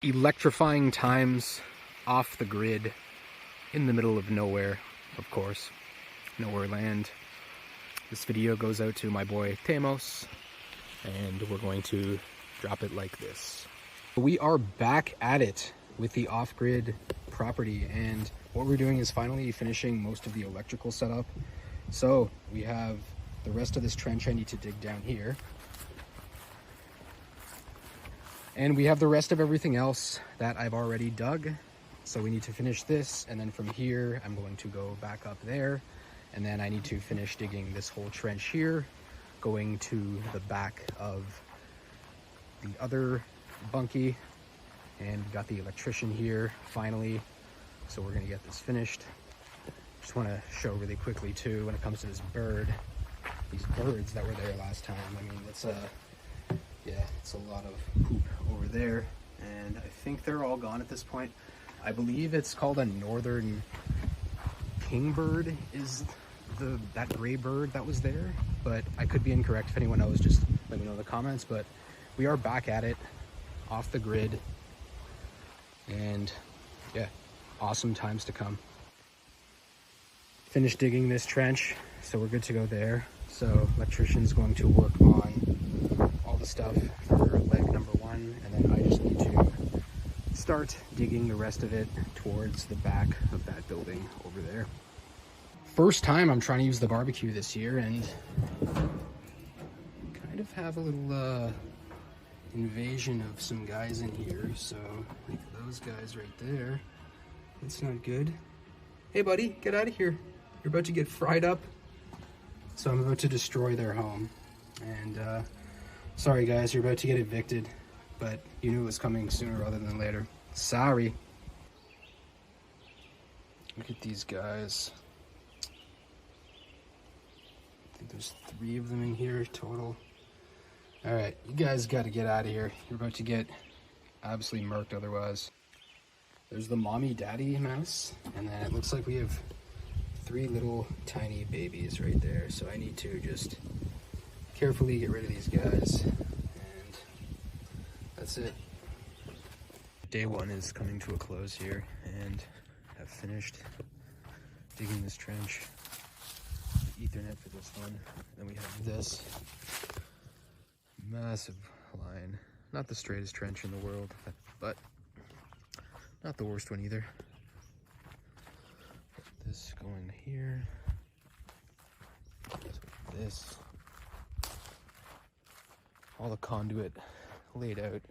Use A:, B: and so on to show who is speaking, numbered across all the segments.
A: Electrifying times, off the grid, in the middle of nowhere, of course, nowhere land. This video goes out to my boy Temos, and we're going to drop it like this. We are back at it with the off-grid property, and what we're doing is finally finishing most of the electrical setup. So we have the rest of this trench I need to dig down here. And we have the rest of everything else that I've already dug. So we need to finish this, and then from here, I'm going to go back up there. And then I need to finish digging this whole trench here, going to the back of the other bunkie. And we got the electrician here, finally. So we're gonna get this finished. Just wanna show really quickly too, when it comes to this bird, these birds that were there last time. I mean, it's a lot of poop over there, and I think they're all gone at this point. I believe it's called a northern kingbird is that gray bird that was there, but I could be incorrect. If anyone knows, just let me know in the comments. But we are back at it, off the grid, and yeah, awesome times to come. Finished digging this trench, so we're good to go there. So electrician's going to work on all the stuff for leg number 1, and then I just need to start digging the rest of it towards the back of that building over there. First time I'm trying to use the barbecue this year, and kind of have a little invasion of some guys in here. So like those guys right there, that's not good. Hey buddy, get out of here. You're about to get fried up. So I'm about to destroy their home, and sorry guys, you're about to get evicted, but you knew it was coming sooner rather than later. Sorry. Look at these guys. I think there's 3 of them in here total. All right, you guys got to get out of here. You're about to get absolutely murked otherwise. There's the mommy daddy mouse, and then it looks like we have 3 little tiny babies right there. So I need to just carefully get rid of these guys, and that's it. Day 1 is coming to a close here, and I've finished digging this trench. Ethernet for this one. Then we have this massive line. Not the straightest trench in the world, but not the worst one either. This going here. This. All the conduit laid out.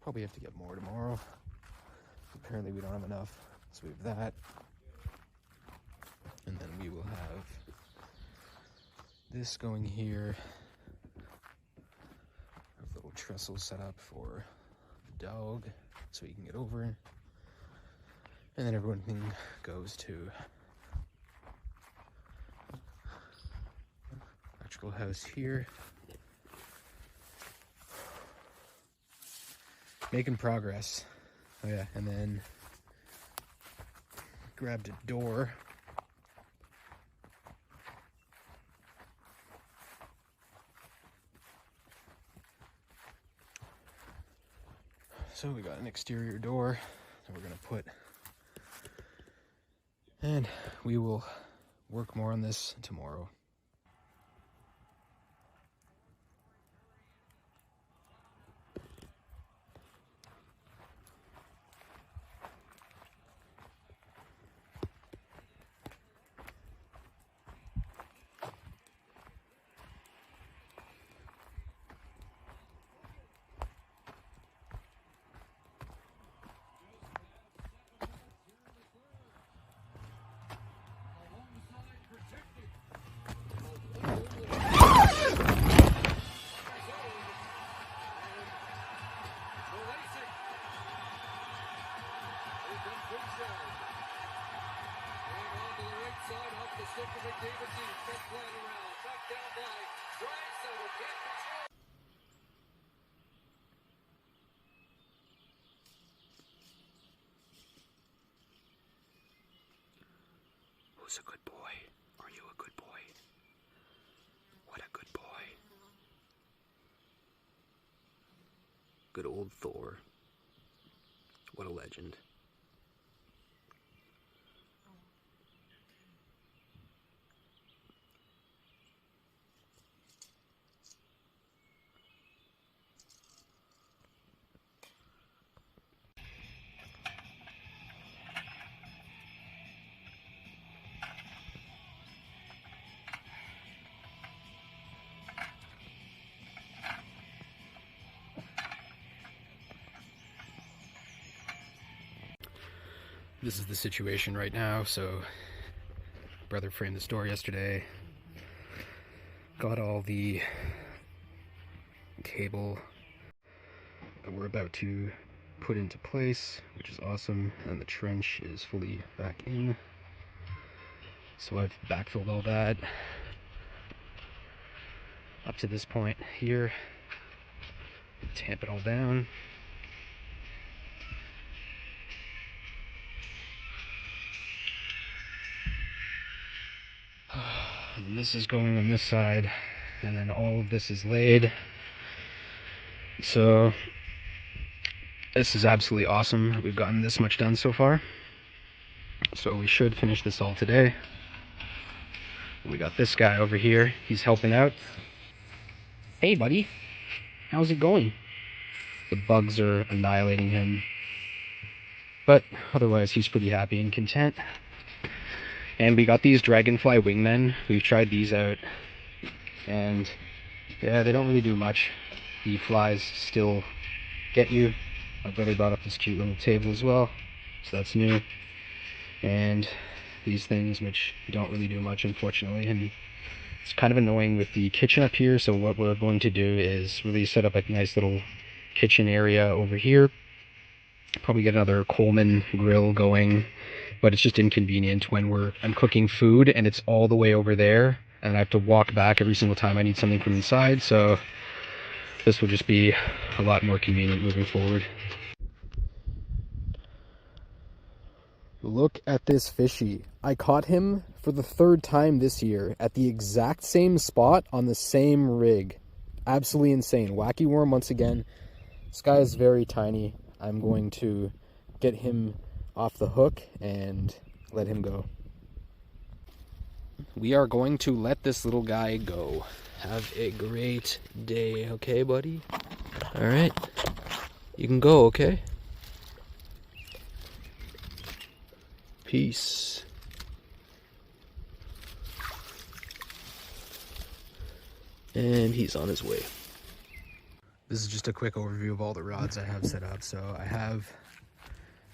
A: Probably have to get more tomorrow. Apparently we don't have enough, so we have that. And then we will have this going here. A little trestle set up for the dog so he can get over. And then everything goes to electrical house here. Making progress. Oh yeah, and then grabbed a door. So we got an exterior door that we're gonna put, and we will work more on this tomorrow. Who's a good boy? Are you a good boy? What a good boy. Good old Thor. What a legend. This is the situation right now. So brother framed this door yesterday, got all the cable that we're about to put into place, which is awesome, and the trench is fully back in. So I've backfilled all that up to this point here, tamp it all down. And this is going on this side, and then all of this is laid. So this is absolutely awesome. We've gotten this much done so far. So we should finish this all today. We got this guy over here. He's helping out. Hey, buddy. How's it going? The bugs are annihilating him. But otherwise, he's pretty happy and content. And we got these dragonfly wingmen. We've tried these out. And yeah, they don't really do much. The flies still get you. My brother brought up this cute little table as well. So that's new. And these things, which don't really do much, unfortunately. And it's kind of annoying with the kitchen up here. So what we're going to do is really set up a nice little kitchen area over here. Probably get another Coleman grill going, but it's just inconvenient when I'm cooking food and it's all the way over there and I have to walk back every single time I need something from inside. So this will just be a lot more convenient moving forward. Look at this fishy. I caught him for the 3rd time this year at the exact same spot on the same rig. Absolutely insane. Wacky worm once again. This guy is very tiny. I'm going to get him off the hook and let him go. We are going to let this little guy go. Have a great day, okay, buddy? All right. You can go, okay? Peace. And he's on his way. This is just a quick overview of all the rods I have set up. So I have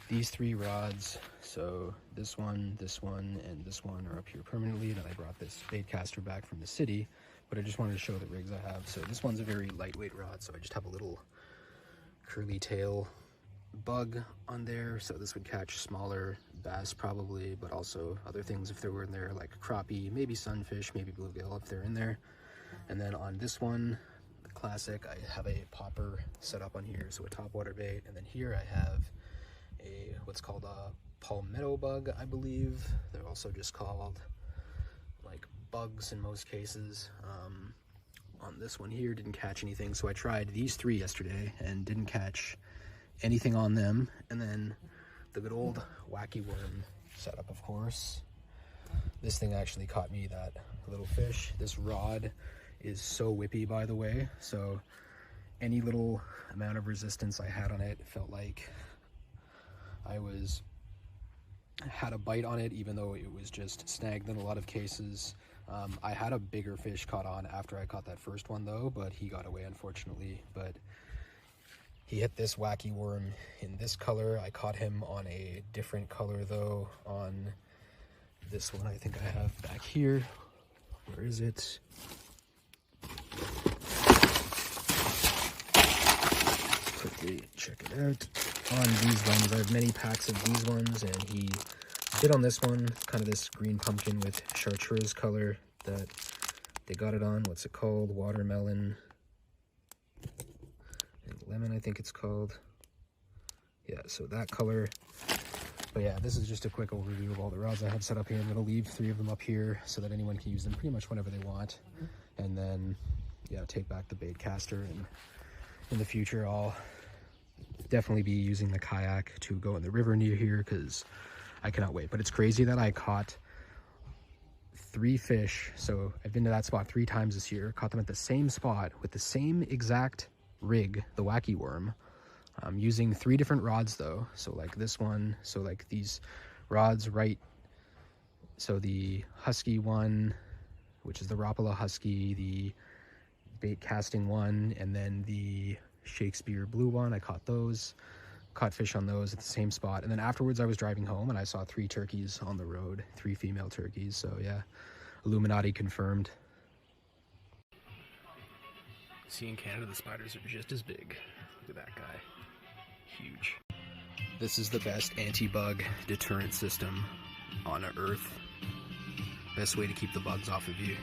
A: these 3 rods. So this one, and this one are up here permanently. And I brought this bait caster back from the city, but I just wanted to show the rigs I have. So this one's a very lightweight rod. So I just have a little curly tail bug on there. So this would catch smaller bass probably, but also other things if they were in there, like crappie, maybe sunfish, maybe bluegill if they're in there. And then on this one, classic, I have a popper set up on here, so a topwater bait, and then here I have a what's called a palmetto bug, I believe. They're also just called like bugs in most cases. On this one here, didn't catch anything, so I tried these 3 yesterday and didn't catch anything on them. And then the good old wacky worm setup, of course. This thing actually caught me that little fish. This rod is so whippy, by the way, so any little amount of resistance I had on it felt like I had a bite on it, even though it was just snagged in a lot of cases. I had a bigger fish caught on after I caught that first one though, but he got away unfortunately. But he hit this wacky worm in this color. I caught him on a different color though, on this one I think I have back here. Where is it? Quickly check it out. On these ones, I have many packs of these ones, and he bit on this one, kind of this green pumpkin with chartreuse color that they got it on. What's it called? Watermelon and lemon, I think it's called. Yeah, so that color. But yeah, this is just a quick overview of all the rods I have set up here. I'm going to leave 3 of them up here so that anyone can use them pretty much whenever they want. And then, yeah, take back the bait caster, and in the future I'll definitely be using the kayak to go in the river near here because I cannot wait. But it's crazy that I caught 3 fish. So I've been to that spot 3 times this year, caught them at the same spot with the same exact rig, the wacky worm. I'm using 3 different rods though. So like this one, so like these rods right, so the husky one, which is the Rapala husky, the bait casting one, and then the Shakespeare blue one. I caught those, caught fish on those at the same spot. And then afterwards I was driving home and I saw 3 turkeys on the road, 3 female turkeys. So yeah, Illuminati confirmed. See, in Canada the spiders are just as big. Look at that guy, huge. This is the best anti-bug deterrent system on earth. Best way to keep the bugs off of you.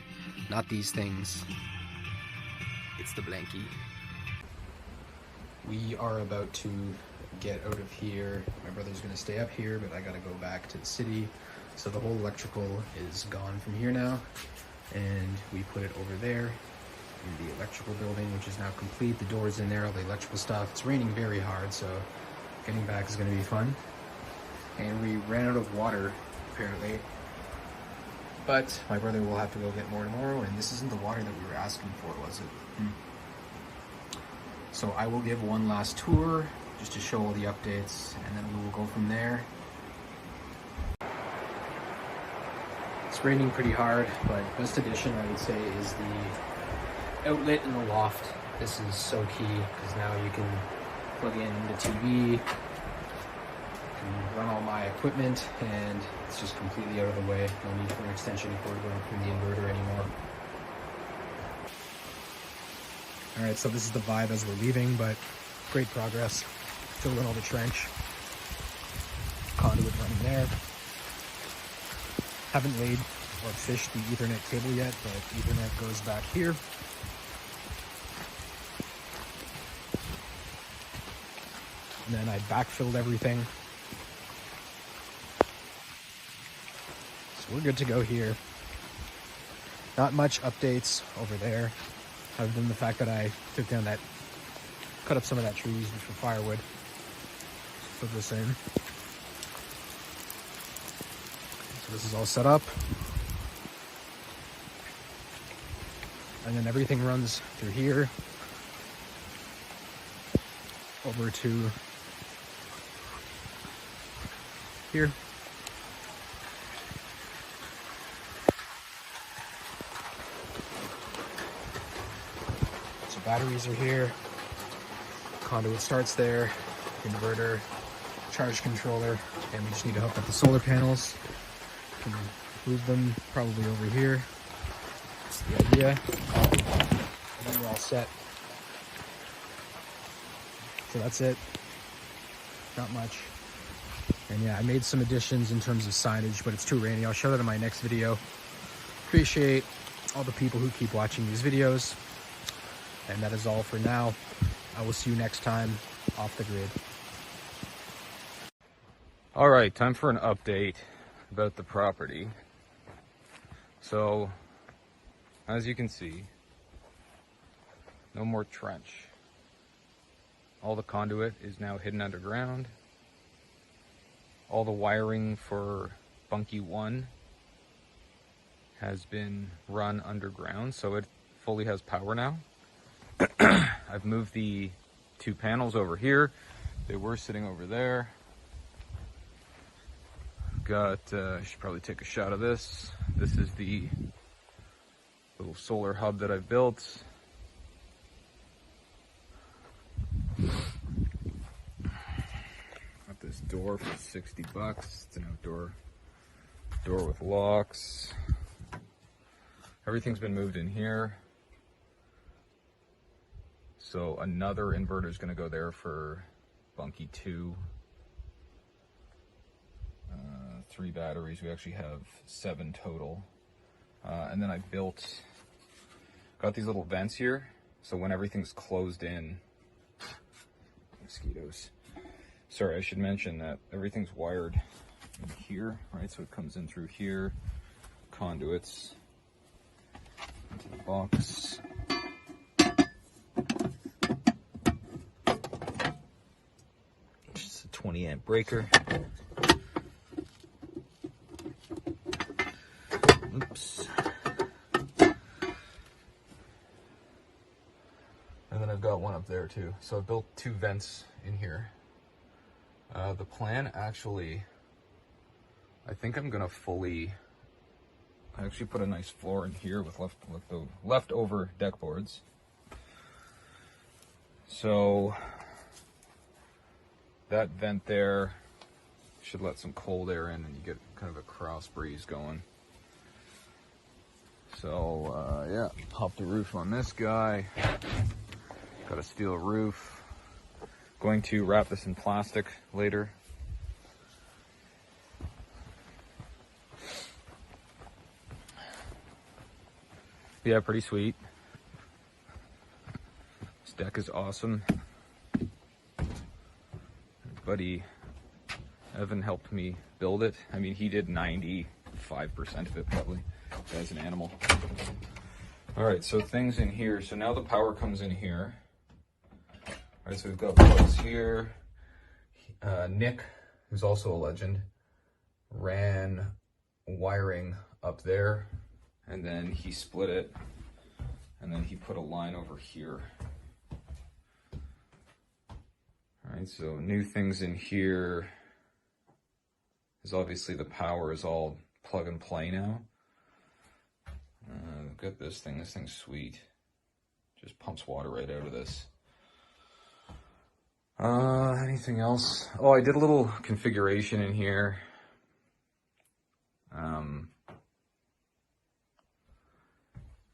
A: Not these things, it's the blankie. We are about to get out of here. My brother's gonna stay up here, but I gotta go back to the city. So the whole electrical is gone from here now, and we put it over there in the electrical building, which is now complete. The door's in there, all the electrical stuff. It's raining very hard, so getting back is gonna be fun. And we ran out of water, apparently. But my brother will have to go get more tomorrow, and this isn't the water that we were asking for, was it? So I will give one last tour, just to show all the updates, and then we will go from there. It's raining pretty hard, but best addition I would say is the outlet in the loft. This is so key, because now you can plug in the TV, run all my equipment, and it's just completely out of the way. No need for an extension cord going from the inverter anymore. Alright, so this is the vibe as we're leaving, but great progress. Filled in all the trench. Conduit running there. Haven't laid or fished the Ethernet cable yet, but Ethernet goes back here. And then I backfilled everything. So we're good to go here. Not much updates over there, other than the fact that I took down that, cut up some of that tree used for firewood. Put this in. So this is all set up. And then everything runs through here over to here. So batteries are here. Conduit starts there. Inverter, charge controller, and we just need to hook up the solar panels. Can move them probably over here. That's the idea. And then we're all set. So that's it. Not much. And yeah, I made some additions in terms of signage, but it's too rainy. I'll show that in my next video. Appreciate all the people who keep watching these videos. And that is all for now. I will see you next time off the grid.
B: All right, time for an update about the property. So, as you can see, no more trench. All the conduit is now hidden underground. All the wiring for Bunkie 1 has been run underground, so it fully has power now. I've moved the 2 panels over here. They were sitting over there. Got, I should probably take a shot of this. This is the little solar hub that I've built. Got this door for 60 bucks. It's an outdoor door with locks. Everything's been moved in here. So another inverter is going to go there for Bunkie 2. 3 batteries. We actually have 7 total. And then I got these little vents here. So when everything's closed in, mosquitoes. Sorry, I should mention that everything's wired in here, right? So it comes in through here, conduits into the box. 20 amp breaker. Oops. And then I've got one up there too. So I've built 2 vents in here. The plan actually, I think I'm gonna I actually put a nice floor in here with leftover deck boards. So that vent there should let some cold air in and you get kind of a cross breeze going. So yeah, pop the roof on this guy. Got a steel roof. Going to wrap this in plastic later. Yeah, pretty sweet. This deck is awesome. Buddy Evan helped me build it. I mean, he did 95% of it probably. Guy's an animal. All right, so things in here. So now the power comes in here. All right, so we've got plugs here. Nick, who's also a legend, ran wiring up there, and then he split it, and then he put a line over here. All right, so new things in here is obviously the power is all plug and play now. Look at this thing. This thing's sweet. Just pumps water right out of this. Anything else? Oh, I did a little configuration in here. Kind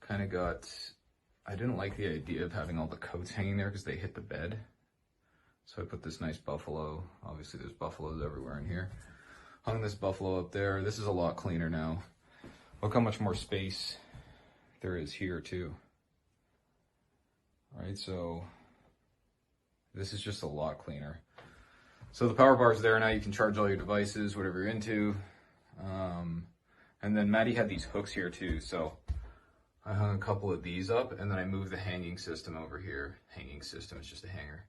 B: of I didn't like the idea of having all the coats hanging there because they hit the bed. So I put this nice buffalo. Obviously there's buffaloes everywhere in here. Hung this buffalo up there. This is a lot cleaner now. Look how much more space there is here too. All right, so this is just a lot cleaner. So the power bar's there now. You can charge all your devices, whatever you're into. And then Maddie had these hooks here too. So I hung a couple of these up, and then I moved the hanging system over here. Hanging system, it's just a hanger.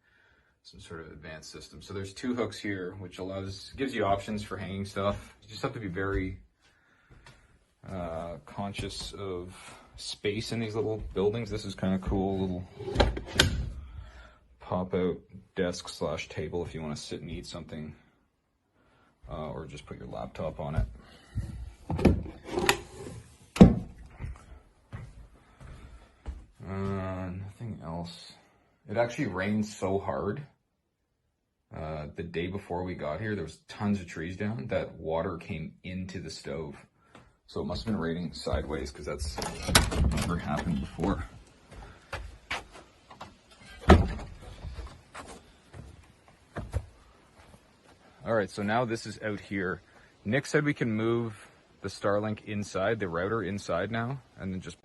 B: Some sort of advanced system. So there's 2 hooks here, which gives you options for hanging stuff. You just have to be very conscious of space in these little buildings. This is kind of cool, little pop-out desk / table if you want to sit and eat something, or just put your laptop on it. Nothing else. It actually rained so hard the day before we got here. There was tons of trees down that water came into the stove. So it must have been raining sideways because that's never happened before. All right, so now this is out here. Nick said we can move the Starlink inside, the router inside now, and then just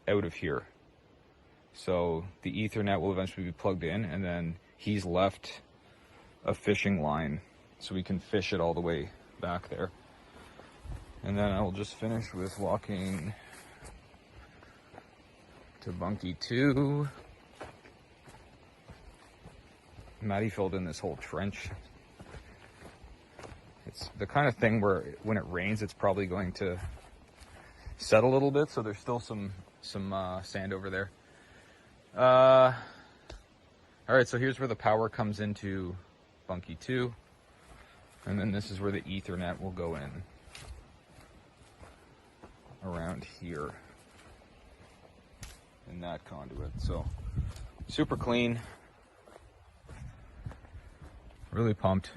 B: out of here. So the Ethernet will eventually be plugged in, and then he's left a fishing line so we can fish it all the way back there. And then I'll just finish with walking to Bunkie 2. Maddie filled in this whole trench. It's the kind of thing where when it rains, it's probably going to set a little bit. So there's still some sand over there. All right, so here's where the power comes into Bunkie 2. And then this is where the Ethernet will go in. Around here. In that conduit. So, super clean. Really pumped.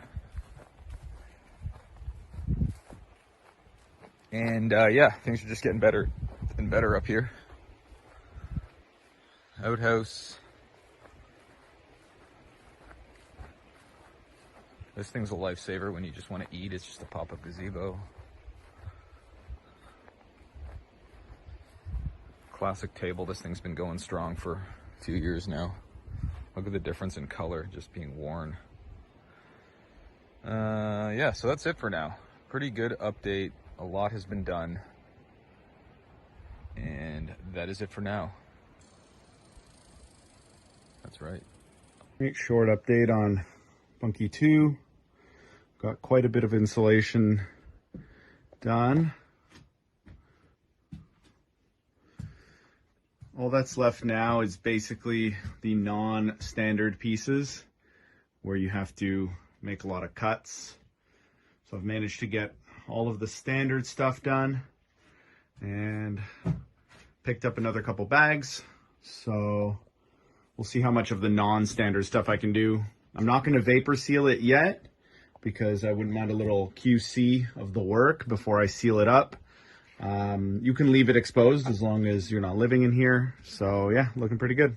B: And yeah, things are just getting better and better up here. Outhouse. This thing's a lifesaver when you just want to eat. It's just a pop-up gazebo. Classic table. This thing's been going strong for a few years now. Look at the difference in color just being worn. Yeah, so that's it for now. Pretty good update. A lot has been done. And that is it for now. That's right.
C: Short update on Bunkie 2. Got quite a bit of insulation done. All that's left now is basically the non-standard pieces where you have to make a lot of cuts. So I've managed to get all of the standard stuff done and picked up another couple bags. So we'll see how much of the non-standard stuff I can do. I'm not going to vapor seal it yet because I wouldn't mind a little QC of the work before I seal it up. You can leave it exposed as long as you're not living in here. So yeah, looking pretty good.